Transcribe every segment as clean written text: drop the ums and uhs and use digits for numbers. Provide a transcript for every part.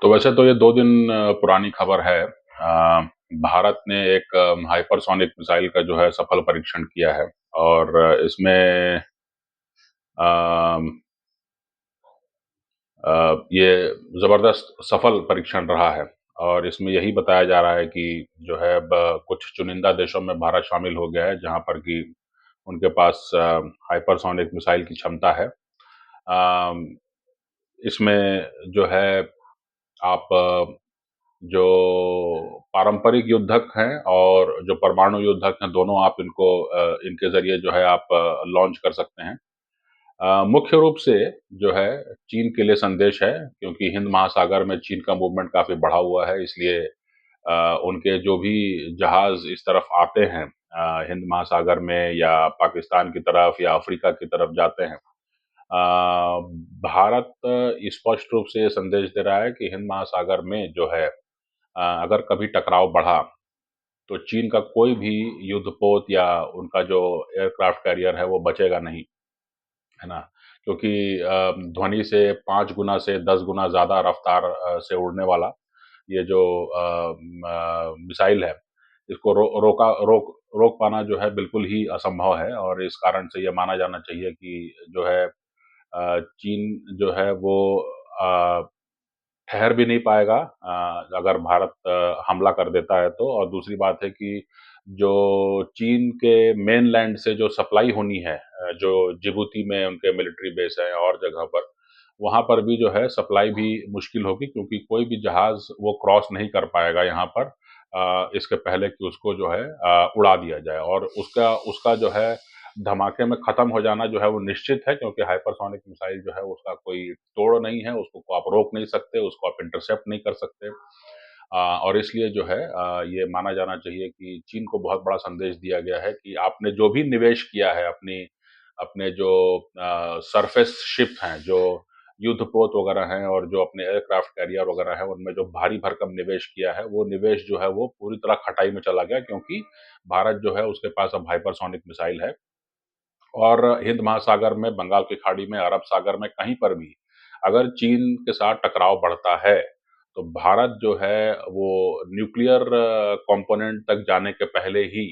तो वैसे तो ये 2 दिन पुरानी खबर है। भारत ने एक हाइपरसोनिक मिसाइल का जो है सफल परीक्षण किया है और इसमें अम, ये ज़बरदस्त सफल परीक्षण रहा है और इसमें यही बताया जा रहा है कि जो है अब कुछ चुनिंदा देशों में भारत शामिल हो गया है, जहाँ पर कि उनके पास हाइपरसोनिक मिसाइल की क्षमता है। अम, इसमें जो है आप जो पारंपरिक युद्धक हैं और जो परमाणु युद्धक हैं, दोनों आप इनके ज़रिए जो है आप लॉन्च कर सकते हैं। मुख्य रूप से जो है चीन के लिए संदेश है, क्योंकि हिंद महासागर में चीन का मूवमेंट काफ़ी बढ़ा हुआ है, इसलिए उनके जो भी जहाज़ इस तरफ आते हैं हिंद महासागर में या पाकिस्तान की तरफ या अफ्रीका की तरफ जाते हैं। भारत स्पष्ट रूप से ये संदेश दे रहा है कि हिंद महासागर में जो है अगर कभी टकराव बढ़ा, तो चीन का कोई भी युद्धपोत या उनका जो एयरक्राफ्ट कैरियर है, वो बचेगा नहीं, है ना? क्योंकि ध्वनि से 5 गुना से 10 गुना ज़्यादा रफ़्तार से उड़ने वाला ये जो मिसाइल है, इसको रोक पाना जो है बिल्कुल ही असंभव है और इस कारण से ये माना जाना चाहिए कि जो है चीन जो है वो अ, ठहर भी नहीं पाएगा अगर भारत हमला कर देता है तो। और दूसरी बात है कि जो चीन के मेनलैंड से जो सप्लाई होनी है जो जिबूती में उनके मिलिट्री बेस है और जगह पर, वहाँ पर भी जो है सप्लाई भी मुश्किल होगी, क्योंकि कोई भी जहाज़ वो क्रॉस नहीं कर पाएगा यहाँ पर इसके पहले कि उसको जो है उड़ा दिया जाए और उसका उसका जो है धमाके में ख़त्म हो जाना जो है वो निश्चित है, क्योंकि हाइपरसोनिक मिसाइल जो है उसका कोई तोड़ नहीं है, उसको आप रोक नहीं सकते, उसको आप इंटरसेप्ट नहीं कर सकते। और इसलिए जो है ये माना जाना चाहिए कि चीन को बहुत बड़ा संदेश दिया गया है कि आपने जो भी निवेश किया है अपने जो सरफेस शिप हैं, जो युद्धपोत वगैरह हैं और जो अपने एयरक्राफ्ट कैरियर वगैरह हैं, उनमें जो भारी भरकम निवेश किया है, वो निवेश जो है वो पूरी तरह खटाई में चला गया, क्योंकि भारत जो है उसके पास अब हाइपरसोनिक मिसाइल है और हिंद महासागर में, बंगाल की खाड़ी में, अरब सागर में कहीं पर भी अगर चीन के साथ टकराव बढ़ता है, तो भारत जो है वो न्यूक्लियर कंपोनेंट तक जाने के पहले ही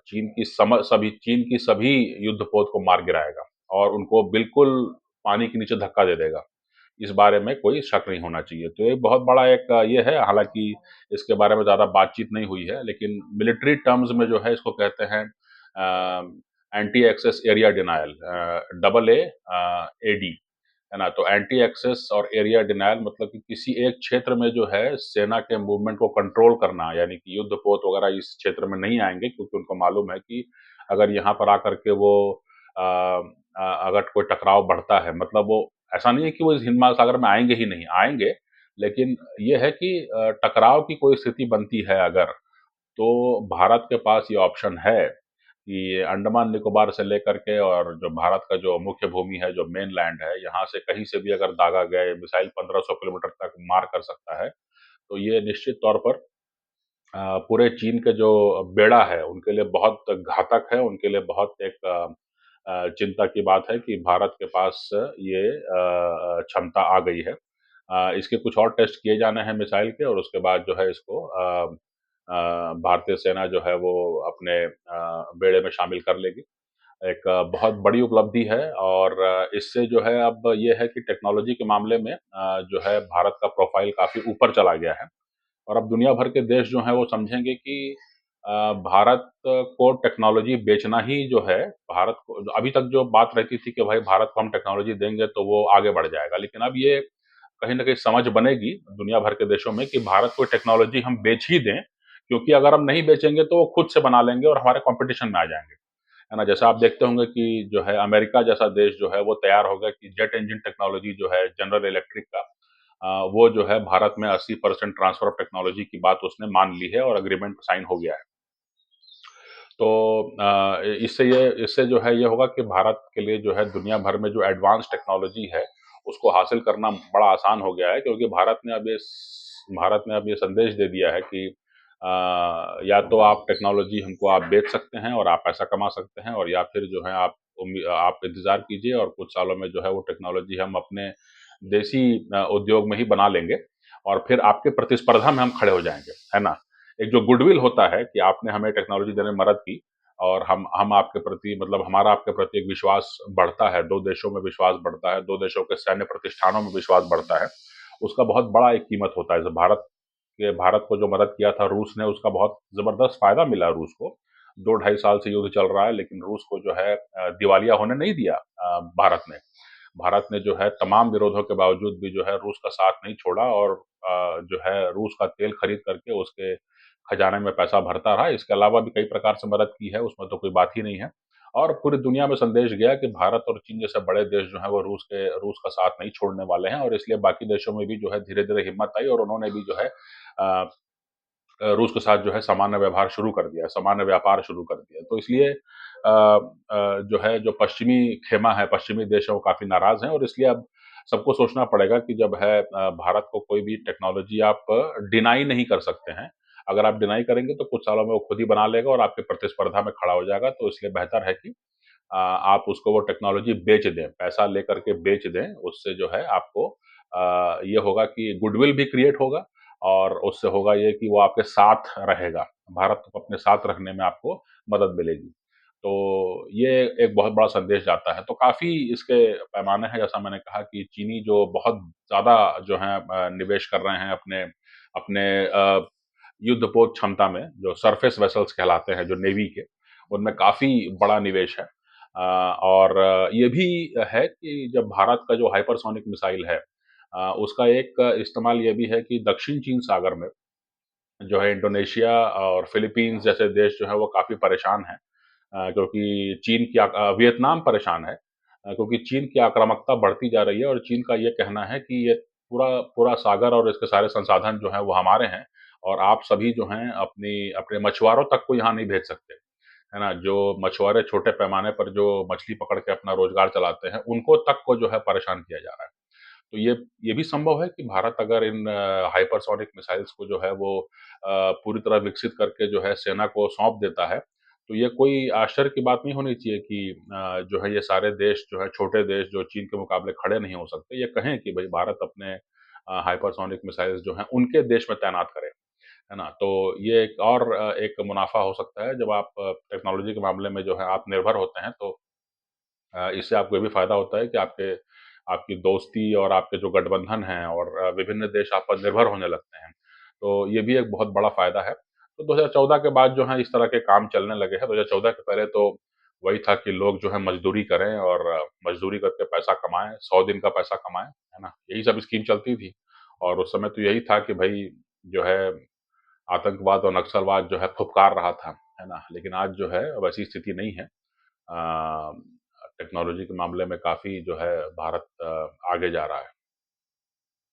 चीन की सभी युद्धपोत को मार गिराएगा और उनको बिल्कुल पानी के नीचे धक्का दे देगा। इस बारे में कोई शक नहीं होना चाहिए। तो ये बहुत बड़ा एक ये है, हालाँकि इसके बारे में ज़्यादा बातचीत नहीं हुई है, लेकिन मिलिट्री टर्म्स में जो है इसको कहते हैं anti access area denial double AD, है ना? तो एंटी एक्सेस और एरिया डिनायल मतलब कि किसी एक क्षेत्र में जो है सेना के मूवमेंट को कंट्रोल करना, यानी कि युद्धपोत वगैरह इस क्षेत्र में नहीं आएँगे, क्योंकि उनको मालूम है कि अगर यहाँ पर आकर के वो अगर कोई टकराव बढ़ता है, मतलब वो ऐसा नहीं है कि वो इस हिंद महासागर में आएँगे ही नहीं, आएँगे, लेकिन ये है कि टकराव की कोई स्थिति बनती है अगर, तो भारत के पास ये ऑप्शन है कि अंडमान निकोबार से लेकर के और जो भारत का जो मुख्य भूमि है, जो मेनलैंड है, यहाँ से कहीं से भी अगर दागा गया ये मिसाइल 1500 किलोमीटर तक मार कर सकता है। तो ये निश्चित तौर पर पूरे चीन के जो बेड़ा है, उनके लिए बहुत घातक है, उनके लिए बहुत एक चिंता की बात है कि भारत के पास ये क्षमता आ गई है। इसके कुछ और टेस्ट किए जाने हैं मिसाइल के और उसके बाद जो है इसको भारतीय सेना जो है वो अपने बेड़े में शामिल कर लेगी। एक बहुत बड़ी उपलब्धि है और इससे जो है अब ये है कि टेक्नोलॉजी के मामले में जो है भारत का प्रोफ़ाइल काफ़ी ऊपर चला गया है। और अब दुनिया भर के देश जो हैं वो समझेंगे कि भारत को टेक्नोलॉजी बेचना ही जो है, भारत को अभी तक जो बात रहती थी कि भाई भारत को हम टेक्नोलॉजी देंगे तो वो आगे बढ़ जाएगा। लेकिन अब ये कहीं न कहीं समझ बनेगी दुनिया भर के देशों में कि भारत को टेक्नोलॉजी हम बेच ही दें, क्योंकि अगर हम नहीं बेचेंगे तो वो खुद से बना लेंगे और हमारे कॉम्पिटिशन में आ जाएँगे। है ना? जैसा आप देखते होंगे कि जो है अमेरिका जैसा देश जो है वो तैयार हो गया कि जेट इंजन टेक्नोलॉजी जो है जनरल इलेक्ट्रिक का वो जो है भारत में 80% ट्रांसफर ऑफ टेक्नोलॉजी की बात उसने मान ली है और एग्रीमेंट साइन हो गया है। तो इससे जो है ये होगा कि भारत के लिए जो है दुनिया भर में जो एडवांस टेक्नोलॉजी है, उसको हासिल करना बड़ा आसान हो गया है, क्योंकि भारत ने अब ये संदेश दे दिया है कि या तो आप टेक्नोलॉजी हमको आप बेच सकते हैं और आप पैसा कमा सकते हैं, और या फिर जो है आप इंतज़ार कीजिए और कुछ सालों में जो है वो टेक्नोलॉजी हम अपने देसी उद्योग में ही बना लेंगे और फिर आपके प्रतिस्पर्धा में हम खड़े हो जाएँगे, है ना? एक जो गुडविल होता है कि आपने हमें टेक्नोलॉजी देने में मदद की और हम आपके प्रति मतलब हमारा आपके प्रति एक विश्वास बढ़ता है, 2 देशों में विश्वास बढ़ता है, 2 देशों के सैन्य प्रतिष्ठानों में विश्वास बढ़ता है। उसका बहुत बड़ा एक कीमत होता है। जैसे भारत को जो मदद किया था रूस ने, उसका बहुत ज़बरदस्त फ़ायदा मिला रूस को। 2 ढाई साल से युद्ध चल रहा है, लेकिन रूस को जो है दिवालिया होने नहीं दिया भारत ने। भारत ने जो है तमाम विरोधों के बावजूद भी जो है रूस का साथ नहीं छोड़ा और जो है रूस का तेल खरीद करके उसके खजाने में पैसा भरता रहा। इसके अलावा भी कई प्रकार से मदद की है, उसमें तो कोई बात ही नहीं है। और पूरी दुनिया में संदेश गया कि भारत और चीन जैसे बड़े देश जो हैं वो रूस का साथ नहीं छोड़ने वाले हैं और इसलिए बाकी देशों में भी जो है धीरे-धीरे हिम्मत आई और उन्होंने भी जो है रूस के साथ जो है सामान्य व्यवहार शुरू कर दिया, सामान्य व्यापार शुरू कर दिया। तो इसलिए जो है जो पश्चिमी खेमा है, पश्चिमी देश हैं वो काफ़ी नाराज़ हैं और इसलिए अब सबको सोचना पड़ेगा कि जब है भारत को कोई भी टेक्नोलॉजी आप डिनाई नहीं कर सकते हैं। अगर आप डिनाई करेंगे तो कुछ सालों में वो खुद ही बना लेगा और आपकी प्रतिस्पर्धा में खड़ा हो जाएगा। तो इसलिए बेहतर है कि आप उसको वो टेक्नोलॉजी बेच दें, पैसा लेकर के बेच दें। उससे जो है आपको ये होगा कि गुडविल भी क्रिएट होगा और उससे होगा ये कि वो आपके साथ रहेगा। भारत को अपने साथ रखने में आपको मदद मिलेगी। तो ये एक बहुत बड़ा संदेश जाता है। तो काफ़ी इसके पैमाने हैं, जैसा मैंने कहा कि चीनी जो बहुत ज़्यादा जो है निवेश कर रहे हैं अपने अपने युद्धपोत क्षमता में, जो सरफेस वेसल्स कहलाते हैं, जो नेवी के, उनमें काफ़ी बड़ा निवेश है। और ये भी है कि जब भारत का जो हाइपरसोनिक मिसाइल है उसका एक इस्तेमाल ये भी है कि दक्षिण चीन सागर में जो है इंडोनेशिया और फिलीपींस जैसे देश जो है वो काफ़ी परेशान हैं क्योंकि वियतनाम परेशान है क्योंकि चीन की आक्रामकता बढ़ती जा रही है और चीन का ये कहना है कि ये पूरा पूरा सागर और इसके सारे संसाधन जो हैं वो हमारे हैं और आप सभी जो हैं अपने मछुआरों तक को यहाँ नहीं भेज सकते, है ना? जो मछुआरे छोटे पैमाने पर जो मछली पकड़ के अपना रोज़गार चलाते हैं, उनको तक को जो है परेशान किया जा रहा है। तो ये भी संभव है कि भारत अगर इन हाइपरसोनिक मिसाइल्स को जो है वो पूरी तरह विकसित करके जो है सेना को सौंप देता है, तो ये कोई आश्चर्य की बात नहीं होनी चाहिए कि जो है ये सारे देश जो है छोटे देश जो चीन के मुकाबले खड़े नहीं हो सकते, ये कहें कि भई भारत अपने हाइपरसोनिक मिसाइल्स जो हैं उनके देश में तैनात करे, है ना? तो ये एक और एक मुनाफ़ा हो सकता है जब आप टेक्नोलॉजी के मामले में जो है आत्मनिर्भर होते हैं तो इससे आपको ये भी फ़ायदा होता है कि आपकी दोस्ती और आपके जो गठबंधन हैं और विभिन्न देश आप पर निर्भर होने लगते हैं। तो ये भी एक बहुत बड़ा फ़ायदा है। तो 2014 के बाद जो है इस तरह के काम चलने लगे हैं। 2014 के पहले तो वही था कि लोग जो है मज़दूरी करें और मज़दूरी करके पैसा कमाएँ, 100 दिन का पैसा कमाएँ, है ना? यही सब स्कीम चलती थी और उस समय तो यही था कि भई जो है आतंकवाद और नक्सलवाद जो है फुफकार रहा था, है ना? लेकिन आज जो है वैसी स्थिति नहीं है। टेक्नोलॉजी के मामले में काफ़ी जो है भारत आगे जा रहा है।